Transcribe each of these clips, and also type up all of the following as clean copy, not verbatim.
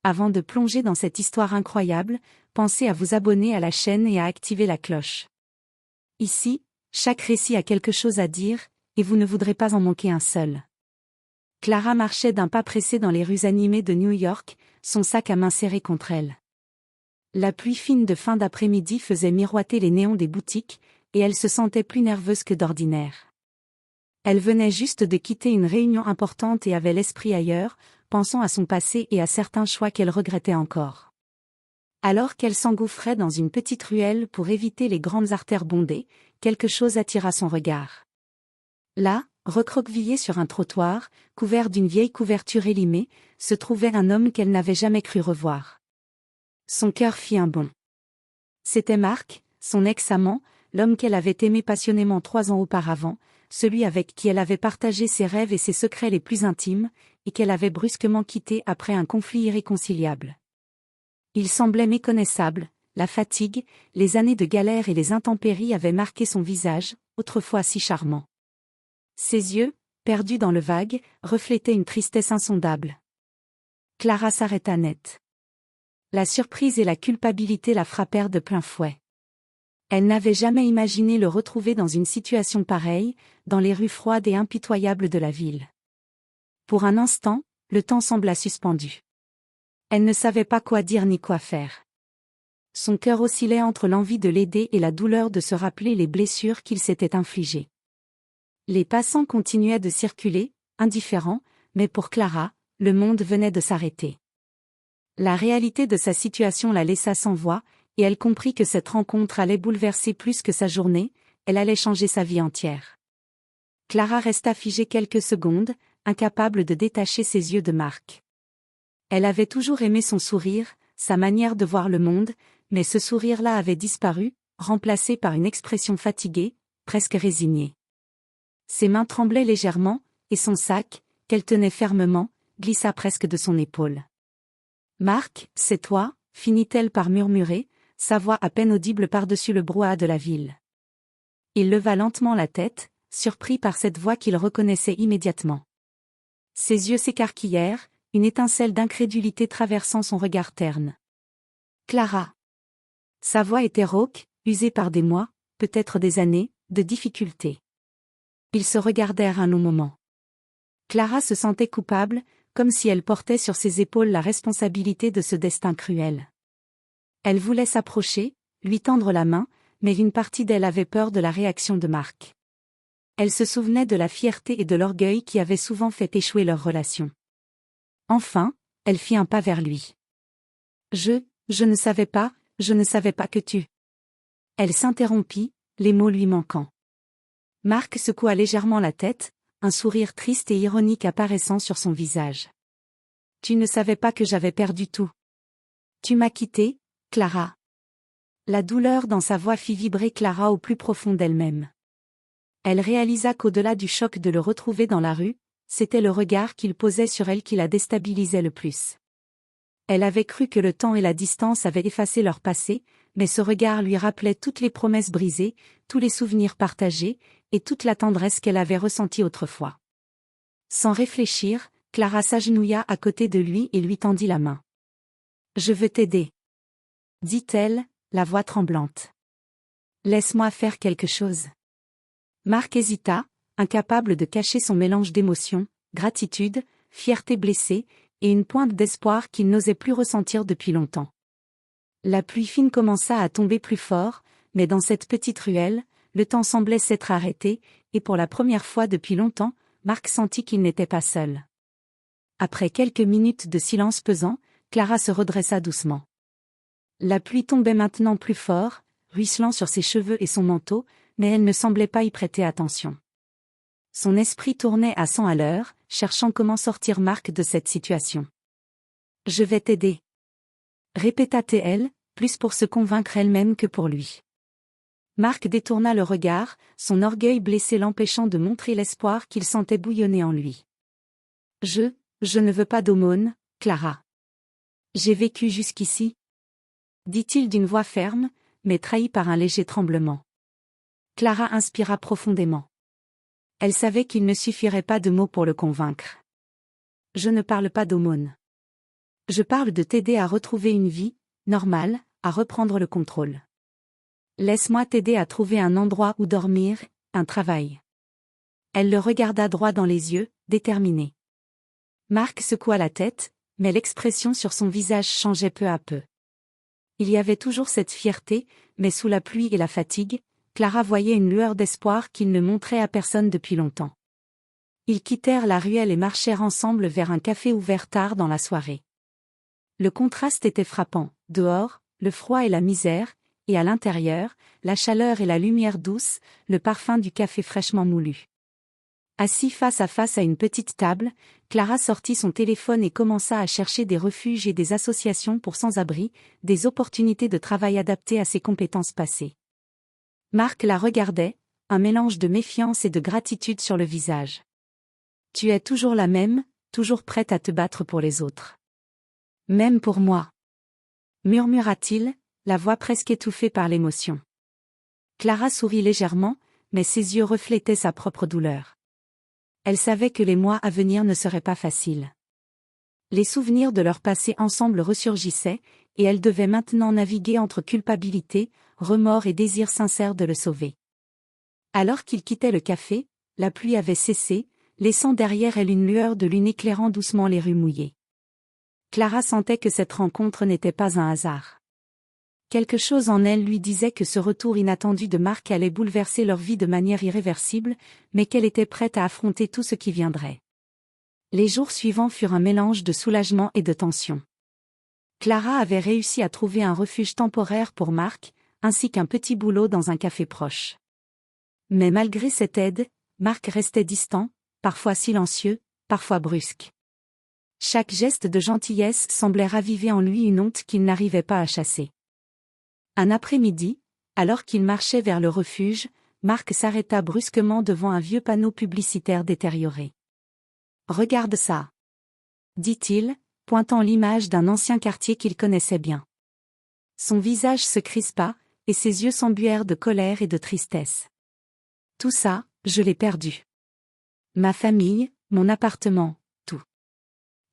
Avant de plonger dans cette histoire incroyable, pensez à vous abonner à la chaîne et à activer la cloche. Ici, chaque récit a quelque chose à dire, et vous ne voudrez pas en manquer un seul. Clara marchait d'un pas pressé dans les rues animées de New York, son sac à main serré contre elle. La pluie fine de fin d'après-midi faisait miroiter les néons des boutiques, et elle se sentait plus nerveuse que d'ordinaire. Elle venait juste de quitter une réunion importante et avait l'esprit ailleurs, pensant à son passé et à certains choix qu'elle regrettait encore. Alors qu'elle s'engouffrait dans une petite ruelle pour éviter les grandes artères bondées, quelque chose attira son regard. Là, recroquevillé sur un trottoir, couvert d'une vieille couverture élimée, se trouvait un homme qu'elle n'avait jamais cru revoir. Son cœur fit un bond. C'était Mark, son ex-amant, l'homme qu'elle avait aimé passionnément 3 ans auparavant, celui avec qui elle avait partagé ses rêves et ses secrets les plus intimes, et qu'elle avait brusquement quitté après un conflit irréconciliable. Il semblait méconnaissable, la fatigue, les années de galère et les intempéries avaient marqué son visage, autrefois si charmant. Ses yeux, perdus dans le vague, reflétaient une tristesse insondable. Clara s'arrêta net. La surprise et la culpabilité la frappèrent de plein fouet. Elle n'avait jamais imaginé le retrouver dans une situation pareille, dans les rues froides et impitoyables de la ville. Pour un instant, le temps sembla suspendu. Elle ne savait pas quoi dire ni quoi faire. Son cœur oscillait entre l'envie de l'aider et la douleur de se rappeler les blessures qu'il s'était infligées. Les passants continuaient de circuler, indifférents, mais pour Clara, le monde venait de s'arrêter. La réalité de sa situation la laissa sans voix, et elle comprit que cette rencontre allait bouleverser plus que sa journée, elle allait changer sa vie entière. Clara resta figée quelques secondes, incapable de détacher ses yeux de Mark. Elle avait toujours aimé son sourire, sa manière de voir le monde, mais ce sourire-là avait disparu, remplacé par une expression fatiguée, presque résignée. Ses mains tremblaient légèrement, et son sac, qu'elle tenait fermement, glissa presque de son épaule. « Mark, c'est toi ?» finit-elle par murmurer, sa voix à peine audible par-dessus le brouhaha de la ville. Il leva lentement la tête, surpris par cette voix qu'il reconnaissait immédiatement. Ses yeux s'écarquillèrent, une étincelle d'incrédulité traversant son regard terne. « Clara !» Sa voix était rauque, usée par des mois, peut-être des années, de difficultés. Ils se regardèrent un long moment. Clara se sentait coupable, comme si elle portait sur ses épaules la responsabilité de ce destin cruel. Elle voulait s'approcher, lui tendre la main, mais une partie d'elle avait peur de la réaction de Mark. Elle se souvenait de la fierté et de l'orgueil qui avaient souvent fait échouer leur relation. Enfin, elle fit un pas vers lui. « Je ne savais pas que tu... » Elle s'interrompit, les mots lui manquant. Mark secoua légèrement la tête, un sourire triste et ironique apparaissant sur son visage. « Tu ne savais pas que j'avais perdu tout. Tu m'as quittée, Clara. » La douleur dans sa voix fit vibrer Clara au plus profond d'elle-même. Elle réalisa qu'au-delà du choc de le retrouver dans la rue, c'était le regard qu'il posait sur elle qui la déstabilisait le plus. Elle avait cru que le temps et la distance avaient effacé leur passé, mais ce regard lui rappelait toutes les promesses brisées, tous les souvenirs partagés, et toute la tendresse qu'elle avait ressentie autrefois. Sans réfléchir, Clara s'agenouilla à côté de lui et lui tendit la main. « Je veux t'aider, » dit-elle, la voix tremblante. « Laisse-moi faire quelque chose. » Mark hésita, incapable de cacher son mélange d'émotions, gratitude, fierté blessée, et une pointe d'espoir qu'il n'osait plus ressentir depuis longtemps. La pluie fine commença à tomber plus fort, mais dans cette petite ruelle, le temps semblait s'être arrêté, et pour la première fois depuis longtemps, Mark sentit qu'il n'était pas seul. Après quelques minutes de silence pesant, Clara se redressa doucement. La pluie tombait maintenant plus fort, ruisselant sur ses cheveux et son manteau, mais elle ne semblait pas y prêter attention. Son esprit tournait à 100 à l'heure, cherchant comment sortir Mark de cette situation. « Je vais t'aider, » répéta-t-elle, plus pour se convaincre elle-même que pour lui. Mark détourna le regard, son orgueil blessé l'empêchant de montrer l'espoir qu'il sentait bouillonner en lui. « Je ne veux pas d'aumône, Clara. J'ai vécu jusqu'ici, » dit-il d'une voix ferme, mais trahie par un léger tremblement. Clara inspira profondément. Elle savait qu'il ne suffirait pas de mots pour le convaincre. « Je ne parle pas d'aumône. Je parle de t'aider à retrouver une vie normale, à reprendre le contrôle. Laisse-moi t'aider à trouver un endroit où dormir, un travail. Elle le regarda droit dans les yeux, déterminée. Marc secoua la tête, mais l'expression sur son visage changeait peu à peu. Il y avait toujours cette fierté, mais sous la pluie et la fatigue, Clara voyait une lueur d'espoir qu'il ne montrait à personne depuis longtemps. Ils quittèrent la ruelle et marchèrent ensemble vers un café ouvert tard dans la soirée. Le contraste était frappant, dehors, le froid et la misère, et à l'intérieur, la chaleur et la lumière douce, le parfum du café fraîchement moulu. Assis face à face à une petite table, Clara sortit son téléphone et commença à chercher des refuges et des associations pour sans-abri, des opportunités de travail adaptées à ses compétences passées. Marc la regardait, un mélange de méfiance et de gratitude sur le visage. « Tu es toujours la même, toujours prête à te battre pour les autres. Même pour moi. » murmura-t-il, la voix presque étouffée par l'émotion. Clara sourit légèrement, mais ses yeux reflétaient sa propre douleur. Elle savait que les mois à venir ne seraient pas faciles. Les souvenirs de leur passé ensemble ressurgissaient, et elle devait maintenant naviguer entre culpabilité, remords et désir sincère de le sauver. Alors qu'ils quittaient le café, la pluie avait cessé, laissant derrière elle une lueur de lune éclairant doucement les rues mouillées. Clara sentait que cette rencontre n'était pas un hasard. Quelque chose en elle lui disait que ce retour inattendu de Marc allait bouleverser leur vie de manière irréversible, mais qu'elle était prête à affronter tout ce qui viendrait. Les jours suivants furent un mélange de soulagement et de tension. Clara avait réussi à trouver un refuge temporaire pour Marc, ainsi qu'un petit boulot dans un café proche. Mais malgré cette aide, Marc restait distant, parfois silencieux, parfois brusque. Chaque geste de gentillesse semblait raviver en lui une honte qu'il n'arrivait pas à chasser. Un après-midi, alors qu'il marchait vers le refuge, Marc s'arrêta brusquement devant un vieux panneau publicitaire détérioré. « Regarde ça !» dit-il, pointant l'image d'un ancien quartier qu'il connaissait bien. Son visage se crispa, et ses yeux s'embuèrent de colère et de tristesse. « Tout ça, je l'ai perdu. Ma famille, mon appartement, tout.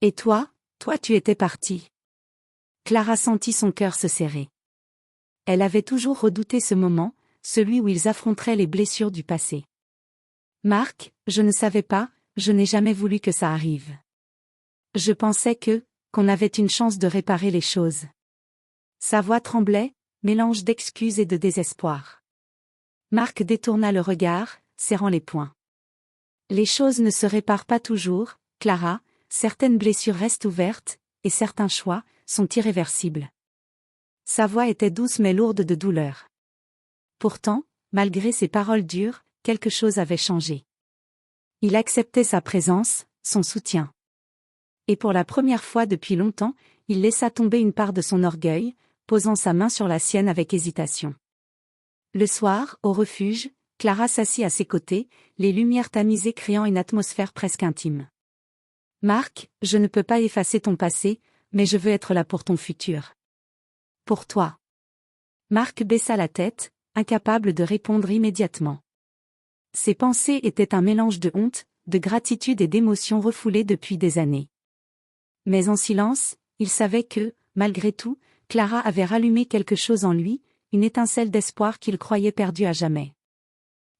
Et toi tu étais parti. » Clara sentit son cœur se serrer. Elle avait toujours redouté ce moment, celui où ils affronteraient les blessures du passé. « Marc, je ne savais pas, je n'ai jamais voulu que ça arrive. Je pensais qu'on avait une chance de réparer les choses. » Sa voix tremblait, mélange d'excuses et de désespoir. Marc détourna le regard, serrant les poings. « Les choses ne se réparent pas toujours, Clara, certaines blessures restent ouvertes, et certains choix sont irréversibles. » Sa voix était douce mais lourde de douleur. Pourtant, malgré ses paroles dures, quelque chose avait changé. Il acceptait sa présence, son soutien. Et pour la première fois depuis longtemps, il laissa tomber une part de son orgueil, posant sa main sur la sienne avec hésitation. Le soir, au refuge, Clara s'assit à ses côtés, les lumières tamisées créant une atmosphère presque intime. « Marc, je ne peux pas effacer ton passé, mais je veux être là pour ton futur. Pour toi. » Marc baissa la tête, incapable de répondre immédiatement. Ses pensées étaient un mélange de honte, de gratitude et d'émotions refoulées depuis des années. Mais en silence, il savait que, malgré tout, Clara avait rallumé quelque chose en lui, une étincelle d'espoir qu'il croyait perdue à jamais.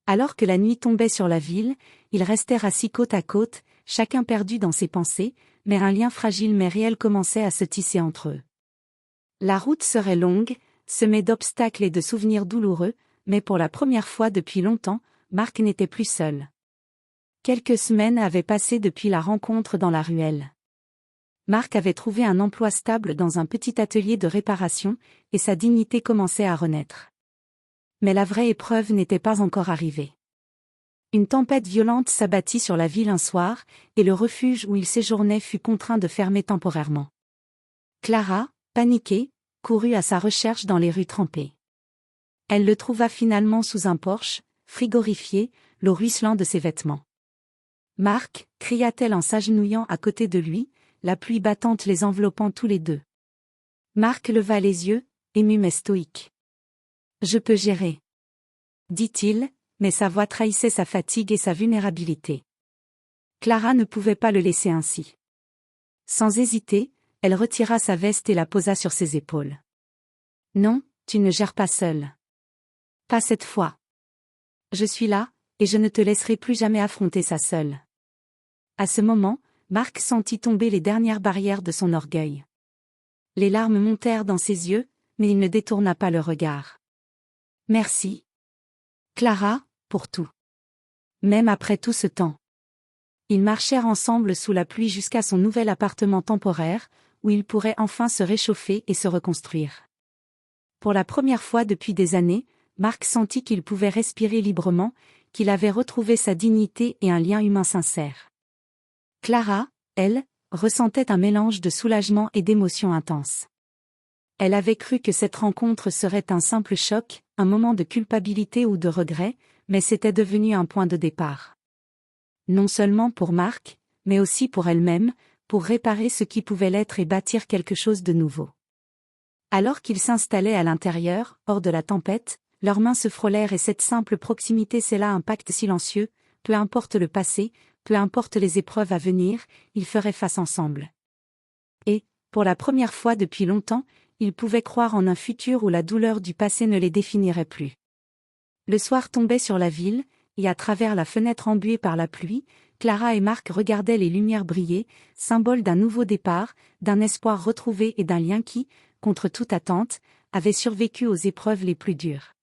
Alors que la nuit tombait sur la ville, ils restèrent assis côte à côte, chacun perdu dans ses pensées, mais un lien fragile mais réel commençait à se tisser entre eux. La route serait longue, semée d'obstacles et de souvenirs douloureux, mais pour la première fois depuis longtemps, Marc n'était plus seul. Quelques semaines avaient passé depuis la rencontre dans la ruelle. Marc avait trouvé un emploi stable dans un petit atelier de réparation, et sa dignité commençait à renaître. Mais la vraie épreuve n'était pas encore arrivée. Une tempête violente s'abattit sur la ville un soir, et le refuge où il séjournait fut contraint de fermer temporairement. Clara, paniquée, courut à sa recherche dans les rues trempées. Elle le trouva finalement sous un porche, frigorifié, l'eau ruisselant de ses vêtements. « Marc » cria-t-elle en s'agenouillant à côté de lui, la pluie battante les enveloppant tous les deux. Marc leva les yeux, ému mais stoïque. « Je peux gérer. » dit-il, mais sa voix trahissait sa fatigue et sa vulnérabilité. Clara ne pouvait pas le laisser ainsi. Sans hésiter, Elle retira sa veste et la posa sur ses épaules. Non, tu ne gères pas seule. Pas cette fois. Je suis là, et je ne te laisserai plus jamais affronter ça seule. À ce moment, Marc sentit tomber les dernières barrières de son orgueil. Les larmes montèrent dans ses yeux, mais il ne détourna pas le regard. Merci. Clara, pour tout. Même après tout ce temps. Ils marchèrent ensemble sous la pluie jusqu'à son nouvel appartement temporaire, où ils pourraient enfin se réchauffer et se reconstruire. Pour la première fois depuis des années, Marc sentit qu'il pouvait respirer librement, qu'il avait retrouvé sa dignité et un lien humain sincère. Clara, elle, ressentait un mélange de soulagement et d'émotion intense. Elle avait cru que cette rencontre serait un simple choc, un moment de culpabilité ou de regret, mais c'était devenu un point de départ. Non seulement pour Marc, mais aussi pour elle-même, pour réparer ce qui pouvait l'être et bâtir quelque chose de nouveau. Alors qu'ils s'installaient à l'intérieur, hors de la tempête, leurs mains se frôlèrent et cette simple proximité scella un pacte silencieux, peu importe le passé, peu importe les épreuves à venir, ils feraient face ensemble. Et, pour la première fois depuis longtemps, ils pouvaient croire en un futur où la douleur du passé ne les définirait plus. Le soir tombait sur la ville, et à travers la fenêtre embuée par la pluie, Clara et Marc regardaient les lumières briller, symbole d'un nouveau départ, d'un espoir retrouvé et d'un lien qui, contre toute attente, avait survécu aux épreuves les plus dures.